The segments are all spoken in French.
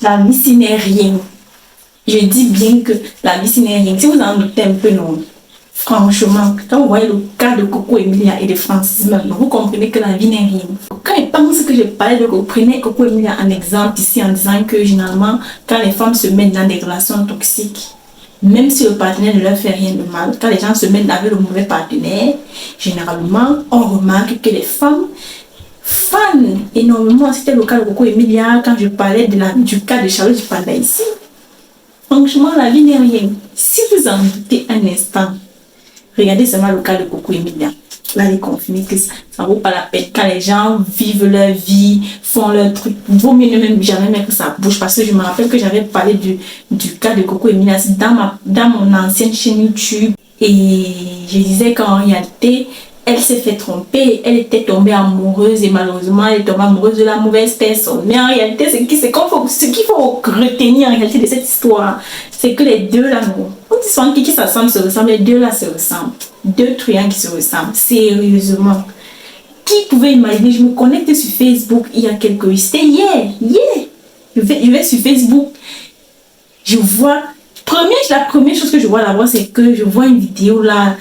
La vie, ce n'est rien. Je dis bien que la vie, ce n'est rien. Si vous en doutez un peu, non. Franchement, quand vous voyez le cas de Coco Emilia et de Francis même, vous comprenez que la vie n'est rien. Quand ils pensent que je parlais de Coco, prenez Coco Emilia en exemple ici en disant que généralement, quand les femmes se mettent dans des relations toxiques, même si le partenaire ne leur fait rien de mal, quand les gens se mettent avec le mauvais partenaire, généralement, on remarque que les femmes fanent énormément. C'était le cas de Coco Emilia quand je parlais du cas de Charlotte Panda ici. Franchement, la vie n'est rien. Si vous en doutez un instant, regardez seulement le cas de Coco Emilia. Là, les confirmer que ça ne vaut pas la peine. Quand les gens vivent leur vie, font leur truc, vaut mieux même jamais mettre que ça bouge. Parce que je me rappelle que j'avais parlé du cas de Coco Emilia dans mon ancienne chaîne YouTube. Et je disais qu'en réalité, elle s'est fait tromper. Elle était tombée amoureuse et malheureusement, elle est tombée amoureuse de la mauvaise personne. Mais en réalité, ce qu'il faut retenir en réalité de cette histoire, c'est que les deux là, on dit souvent qui s'assemblent se ressemblent, les deux là se ressemblent. Deux truands qui se ressemblent, sérieusement. Qui pouvait imaginer? Je me connectais sur Facebook il y a quelques jours. C'était hier. Je vais sur Facebook. Je vois. La première chose que je vois là-bas, c'est que je vois une vidéo là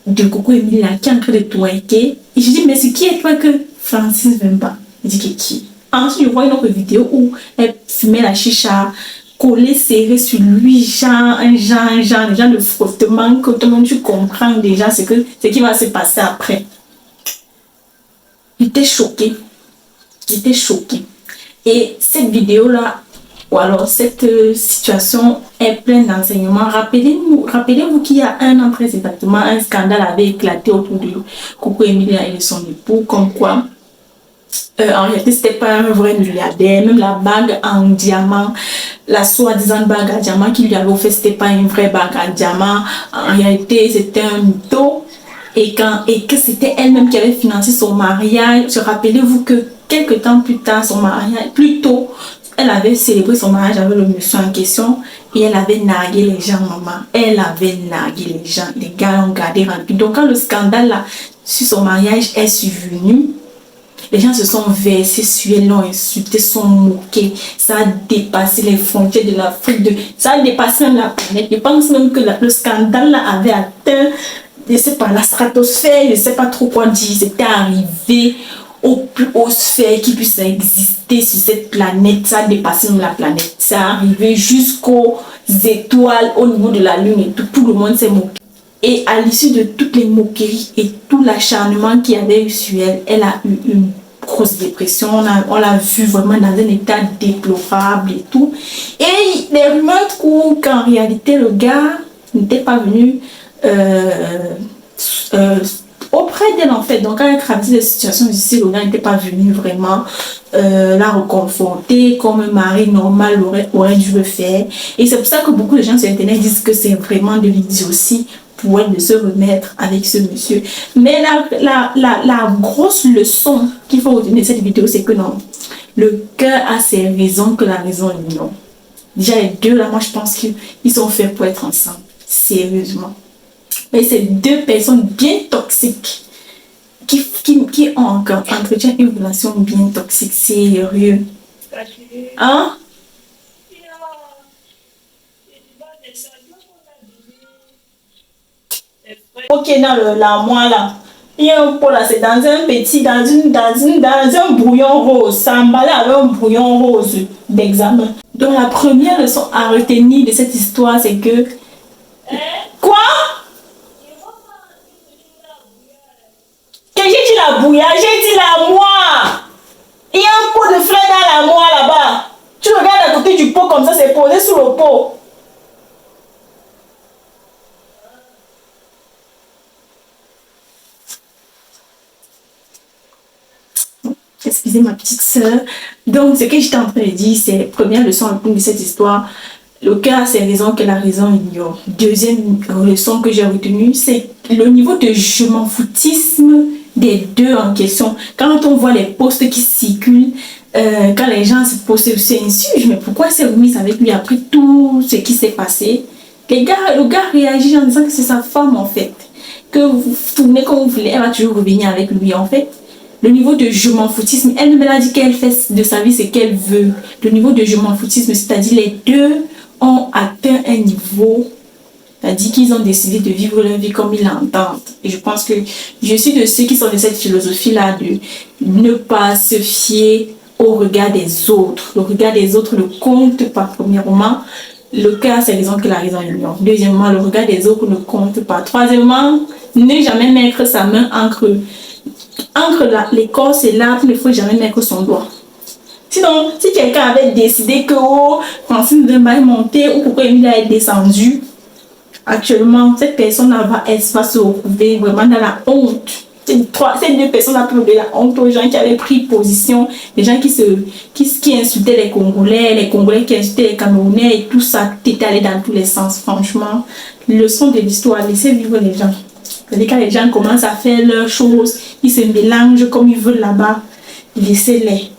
de Coco Emilia qui est en train de twerker. Et je dis, mais c'est qui est toi que Francis Vemba? Je dis, qui? Ensuite, je vois une autre vidéo où elle fumait la chicha, collée serrée sur lui, un genre de frottement que tout le monde comprend déjà ce qui va se passer après. J'étais choquée. Et cette vidéo-là, ou alors cette situation est pleine d'enseignements. Rappelez-vous qu'il y a un an très exactement, un scandale avait éclaté autour de Coco Emilia et de son époux, comme quoi en réalité c'était pas un vrai milliardaire, même la bague en diamant, la soi-disant bague en diamant qu'il lui avait offert, c'était pas une vraie bague en diamant, en réalité c'était un mytho, et que c'était elle-même qui avait financé son mariage. Rappelez-vous que quelques temps plus tard, plus tôt, elle avait célébré son mariage avec le monsieur en question et elle avait nargué les gens, maman. Elle avait nargué les gens. Les gars ont gardé rempli. Donc, quand le scandale là, sur son mariage est survenu, les gens se sont versés sur elle, l'ont insulté, sont moqués. Ça a dépassé les frontières de l'Afrique. Ça a dépassé même la planète. Je pense même que le scandale là avait atteint, je ne sais pas, la stratosphère, je ne sais pas trop quoi dire. C'était arrivé au plus haut sphère qui puisse exister sur cette planète. Ça a dépassé même la planète. Ça a arrivé jusqu'aux étoiles, au niveau de la lune et tout. Tout le monde s'est moqué. Et à l'issue de toutes les moqueries et tout l'acharnement qu'il y avait eu sur elle, elle a eu une grosse dépression. On l'a vu vraiment dans un état déplorable et tout. Et les rumeurs courent qu'en réalité, le gars n'était pas venu auprès d'elle en fait. Donc quand elle traversait des situations difficiles, le gars n'était pas venu vraiment la reconforter comme un mari normal aurait dû le faire. Et c'est pour ça que beaucoup de gens sur internet disent que c'est vraiment de l'idiotie pour elle de se remettre avec ce monsieur. Mais la grosse leçon qu'il faut retenir de cette vidéo, c'est que non, le cœur a ses raisons que la raison ignore. Déjà les deux là, moi je pense qu'ils sont faits pour être ensemble, sérieusement. Mais c'est deux personnes bien toxiques qui ont encore entretient une relation bien toxique, sérieux. Hein? Ok, dans l'armoire là, il y a un pot là, c'est dans un petit, dans un brouillon rose, ça emballé avec un brouillon rose d'examen. Donc la première leçon à retenir de cette histoire, c'est que... Quoi? Que j'ai dit la bouillade, j'ai dit l'armoire. Il y a un pot de fleurs dans l'armoire là-bas. Tu regardes à côté du pot comme ça, c'est posé sous le pot. Excusez ma petite soeur. Donc, ce que j'étais en train de dire, c'est la première leçon de cette histoire. Le cœur a ses raisons que la raison ignore. Deuxième leçon que j'ai retenue, c'est le niveau de je m'en foutisme des deux en question. Quand on voit les posts qui circulent, quand les gens se posent c'est insulte, mais pourquoi c'est remise avec lui après tout ce qui s'est passé? Le gars réagit en disant que c'est sa femme en fait. Que vous tournez comme vous voulez, elle va toujours revenir avec lui en fait. Le niveau de je m'en foutisme, elle me l'a dit qu'elle fait de sa vie ce qu'elle veut. Le niveau de je m'en foutisme, c'est-à-dire les deux ont atteint un niveau, c'est-à-dire qu'ils ont décidé de vivre leur vie comme ils l'entendent. Et je pense que je suis de ceux qui sont de cette philosophie-là de ne pas se fier au regard des autres. Le regard des autres ne compte pas, premièrement. Le cœur, c'est raison que la raison ignore. Deuxièmement, le regard des autres ne compte pas. Troisièmement, ne jamais mettre sa main entre l'écorce et l'arbre, il ne faut jamais mettre son doigt. Sinon, si quelqu'un avait décidé que Francine Demba est montée ou pourquoi Emilia est descendue, actuellement, cette personne-là va se retrouver vraiment dans la honte. Ces deux personnes-là peuvent de la honte aux gens qui avaient pris position, les gens qui insultaient les Congolais qui insultaient les Camerounais et tout ça, t'étais allé dans tous les sens. Franchement, leçon de l'histoire, laissez vivre les gens. C'est-à-dire quand les gens commencent à faire leurs choses, ils se mélangent comme ils veulent là-bas, laissez-les.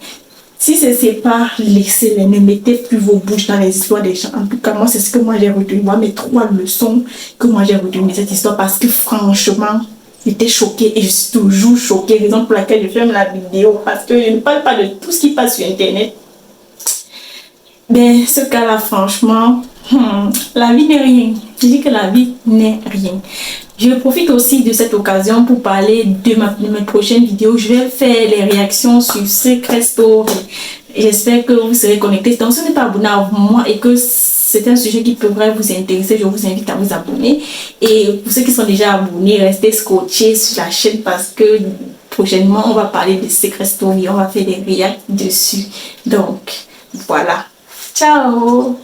Si se séparent, laissez-les. Ne mettez plus vos bouches dans les histoires des gens. En tout cas, moi, c'est ce que moi j'ai retenu. Moi, mes 3 leçons que moi j'ai retenues de cette histoire parce que franchement, j'étais choquée et je suis toujours choquée. Raison pour laquelle je filme la vidéo parce que je ne parle pas de tout ce qui passe sur Internet. Mais ce cas-là, franchement, la vie n'est rien. Je dis que la vie n'est rien. Je profite aussi de cette occasion pour parler de mes prochaines vidéos. Je vais faire les réactions sur Secret Story. J'espère que vous serez connectés. Donc, si vous n'êtes pas abonné à moi et que c'est un sujet qui pourrait vous intéresser, je vous invite à vous abonner. Et pour ceux qui sont déjà abonnés, restez scotchés sur la chaîne parce que prochainement, on va parler de Secret Story. On va faire des réactions dessus. Donc, voilà. Ciao!